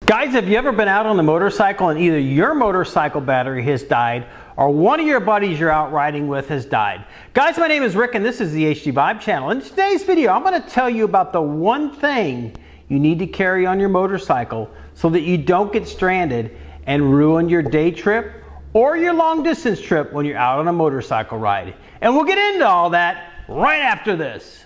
Guys, have you ever been out on a motorcycle and either your motorcycle battery has died or one of your buddies you're out riding with has died? Guys, my name is Rick and this is the HDVIBE channel. In today's video, I'm going to tell you about the one thing you need to carry on your motorcycle so that you don't get stranded and ruin your day trip or your long distance trip when you're out on a motorcycle ride. And we'll get into all that right after this.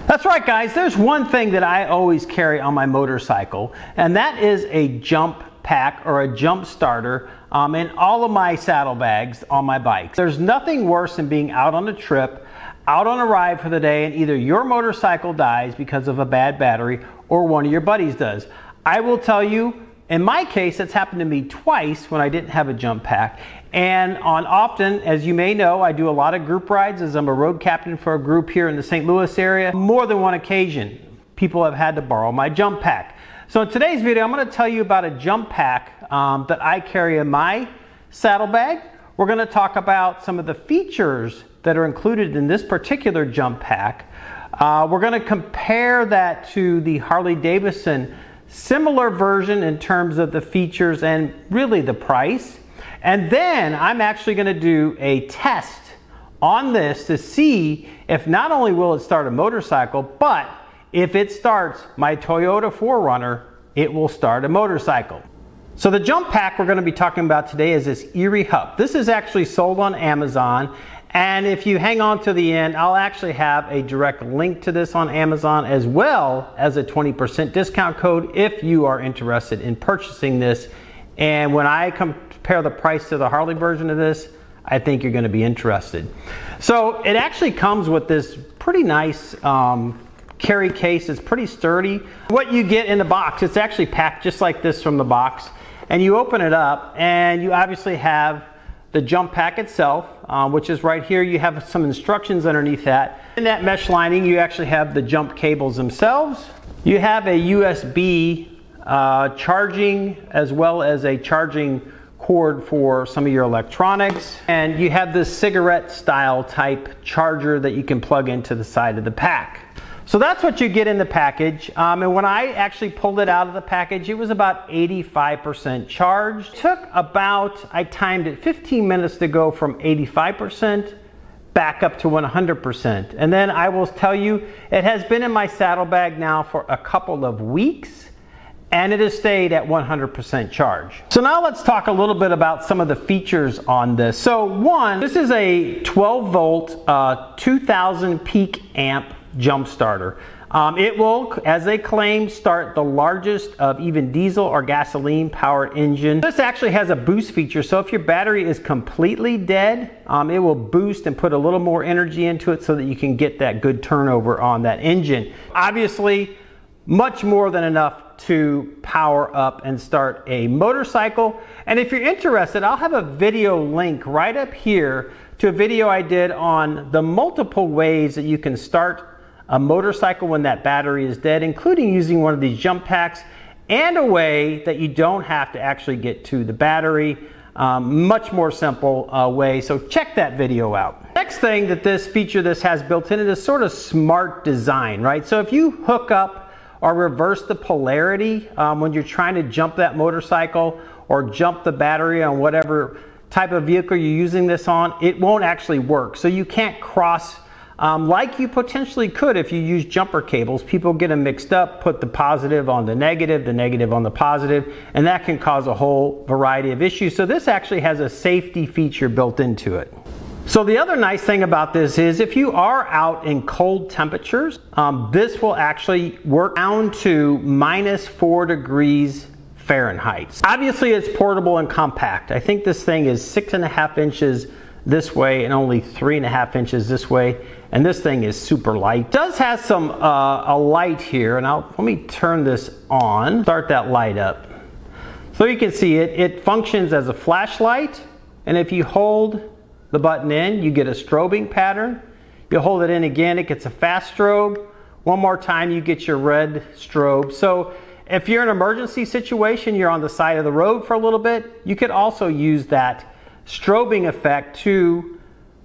That's right, guys, there's one thing that I always carry on my motorcycle, and that is a jump pack or a jump starter in all of my saddlebags on my bikes. There's nothing worse than being out on a trip, out on a ride for the day, and either your motorcycle dies because of a bad battery or one of your buddies does. I will tell you, in my case, it's happened to me twice when I didn't have a jump pack. And often, as you may know, I do a lot of group rides as I'm a road captain for a group here in the St. Louis area. More than one occasion, people have had to borrow my jump pack. So in today's video, I'm going to tell you about a jump pack that I carry in my saddlebag. We're going to talk about some of the features that are included in this particular jump pack. We're going to compare that to the Harley Davidson similar version in terms of the features and really the price. And then I'm actually going to do a test on this to see if not only will it start a motorcycle, but if it starts my Toyota 4Runner, it will start a motorcycle. So the jump pack we're going to be talking about today is this IRIHUP. This is actually sold on Amazon, and if you hang on to the end, I'll actually have a direct link to this on Amazon as well as a 20% discount code if you are interested in purchasing this. And when I compare the price to the Harley version of this, I think you're going to be interested. So it actually comes with this pretty nice carry case. It's pretty sturdy. What you get in the box, it's actually packed just like this from the box. And you open it up and you obviously have the jump pack itself, which is right here. You have some instructions underneath that. In that mesh lining, you actually have the jump cables themselves. You have a USB charging as well as a charging cord for some of your electronics, and you have this cigarette style type charger that you can plug into the side of the pack. So that's what you get in the package, and when I actually pulled it out of the package, it was about 85% charged. It took about, I timed it 15 minutes to go from 85% back up to 100%. And then I will tell you, it has been in my saddlebag now for a couple of weeks, and it has stayed at 100% charge. So now let's talk a little bit about some of the features on this. So one, this is a 12 volt, 2000 peak amp jump starter. It will, as they claim, start the largest of even diesel or gasoline powered engine. This actually has a boost feature, so if your battery is completely dead, it will boost and put a little more energy into it so that you can get that good turnover on that engine. Obviously, much more than enough to power up and start a motorcycle. And if you're interested, I'll have a video link right up here to a video I did on the multiple ways that you can start a motorcycle when that battery is dead, including using one of these jump packs, and a way that you don't have to actually get to the battery. Much more simple way, so check that video out. Next thing that this feature has built in, it is sort of smart design, right? So if you hook up or reverse the polarity when you're trying to jump that motorcycle or jump the battery on whatever type of vehicle you're using this on, it won't actually work. So you can't cross like you potentially could if you use jumper cables. People get them mixed up, put the positive on the negative on the positive, and that can cause a whole variety of issues. So this actually has a safety feature built into it. So the other nice thing about this is if you are out in cold temperatures, this will actually work down to -4 degrees Fahrenheit. Obviously it's portable and compact. I think this thing is 6.5 inches this way and only 3.5 inches this way, and this thing is super light. It does have some a light here, and let me turn this on, start that light up. So you can see it functions as a flashlight, and if you hold the button in, you get a strobing pattern. You hold it in again, it gets a fast strobe. One more time, you get your red strobe. So if you're in an emergency situation, you're on the side of the road for a little bit, you could also use that strobing effect to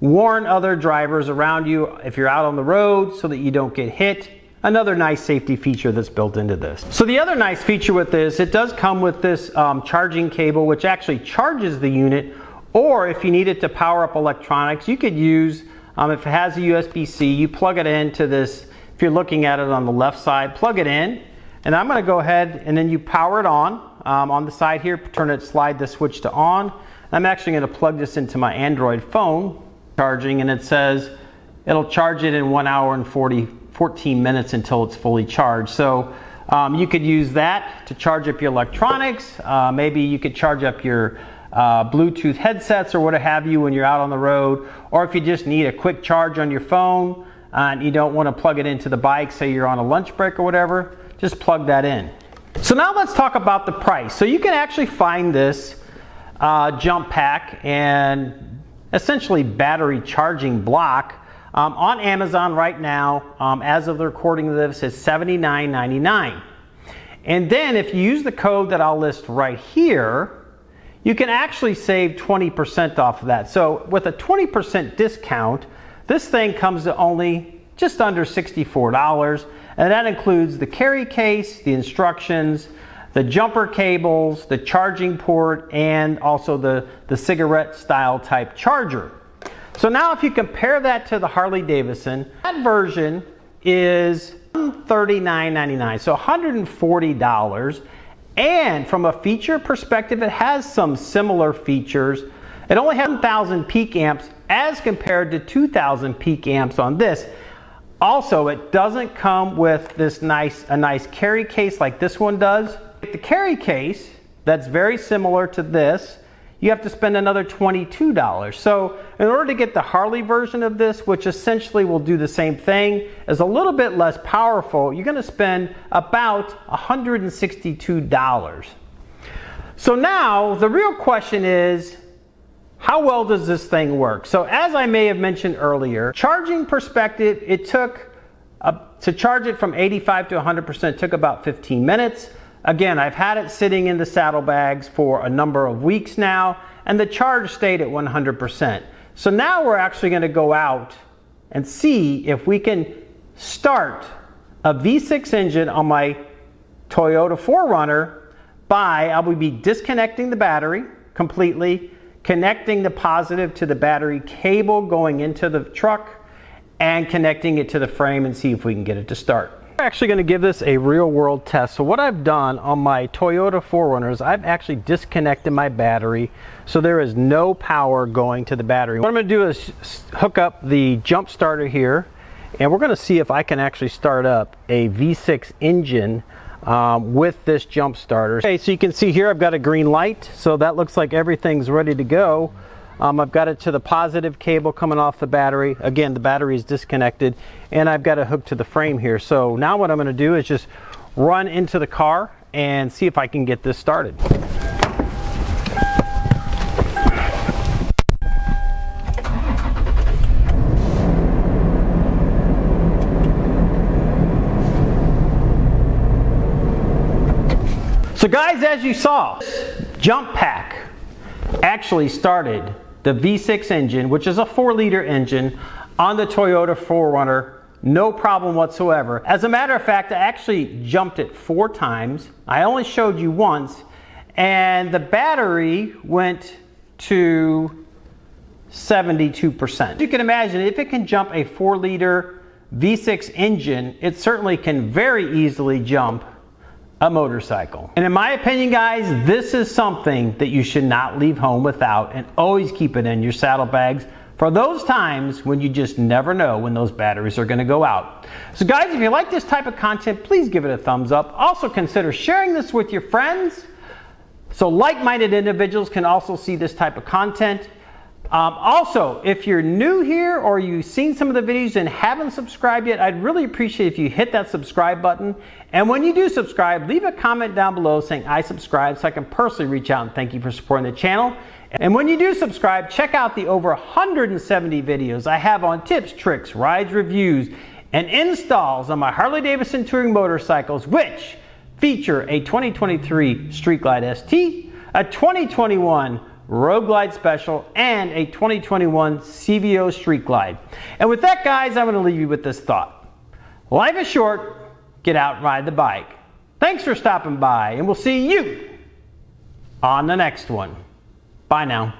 warn other drivers around you if you're out on the road so that you don't get hit. Another nice safety feature that's built into this. So the other nice feature with this, it does come with this charging cable, which actually charges the unit, or if you need it to power up electronics, you could use, if it has a USB-C, you plug it into this, if you're looking at it on the left side, plug it in, and I'm gonna go ahead and then you power it on the side here, turn it, slide the switch to on. I'm actually gonna plug this into my Android phone, charging, and it says it'll charge it in 1 hour and 14 minutes until it's fully charged. So you could use that to charge up your electronics. Maybe you could charge up your Bluetooth headsets or what have you when you're out on the road. Or if you just need a quick charge on your phone and you don't want to plug it into the bike, say you're on a lunch break or whatever, just plug that in. So now let's talk about the price. So you can actually find this jump pack and essentially battery charging block on Amazon right now. As of the recording of this, it's $79.99. And then if you use the code that I'll list right here, you can actually save 20% off of that. So with a 20% discount, this thing comes to only just under $64. And that includes the carry case, the instructions, the jumper cables, the charging port, and also the cigarette style type charger. So now if you compare that to the Harley Davidson, that version is $39.99, so $140. And from a feature perspective, it has some similar features. It only has 1,000 peak amps as compared to 2,000 peak amps on this. Also, it doesn't come with this a nice carry case like this one does. The carry case, that's very similar to this, you have to spend another $22. So in order to get the Harley version of this, which essentially will do the same thing, is a little bit less powerful, you're gonna spend about $162. So now the real question is, how well does this thing work? So as I may have mentioned earlier, charging perspective, it took, to charge it from 85 to 100% took about 15 minutes. Again, I've had it sitting in the saddlebags for a number of weeks now, and the charge stayed at 100%. So now we're actually going to go out and see if we can start a V6 engine on my Toyota 4Runner by, I will be disconnecting the battery completely, connecting the positive to the battery cable going into the truck, and connecting it to the frame and see if we can get it to start. We're actually going to give this a real world test. So what I've done on my Toyota 4Runners, I've actually disconnected my battery so there is no power going to the battery. What I'm going to do is hook up the jump starter here, and we're going to see if I can actually start up a V6 engine with this jump starter. Okay, so you can see here I've got a green light, so that looks like everything's ready to go. I've got it to the positive cable coming off the battery. Again, the battery is disconnected, and I've got it hooked to the frame here. So now what I'm going to do is just run into the car and see if I can get this started. So guys, as you saw, jump pack actually started the V6 engine, which is a 4-liter engine, on the Toyota 4Runner, no problem whatsoever. As a matter of fact, I actually jumped it 4 times. I only showed you once, and the battery went to 72%. You can imagine, if it can jump a 4-liter V6 engine, it certainly can very easily jump a motorcycle. And in my opinion, guys, this is something that you should not leave home without, and always keep it in your saddlebags for those times when you just never know when those batteries are going to go out. So guys, if you like this type of content, please give it a thumbs up. Also consider sharing this with your friends so like-minded individuals can also see this type of content. Also, if you're new here or you've seen some of the videos and haven't subscribed yet, I'd really appreciate if you hit that subscribe button. And when you do subscribe, leave a comment down below saying I subscribe so I can personally reach out and thank you for supporting the channel. And when you do subscribe, check out the over 170 videos I have on tips, tricks, rides, reviews, and installs on my Harley Davidson touring motorcycles, which feature a 2023 Street Glide ST, a 2021 Road Glide Special and a 2021 CVO Street Glide. And with that, guys, I'm going to leave you with this thought. Life is short. Get out and ride the bike. Thanks for stopping by, and we'll see you on the next one. Bye now.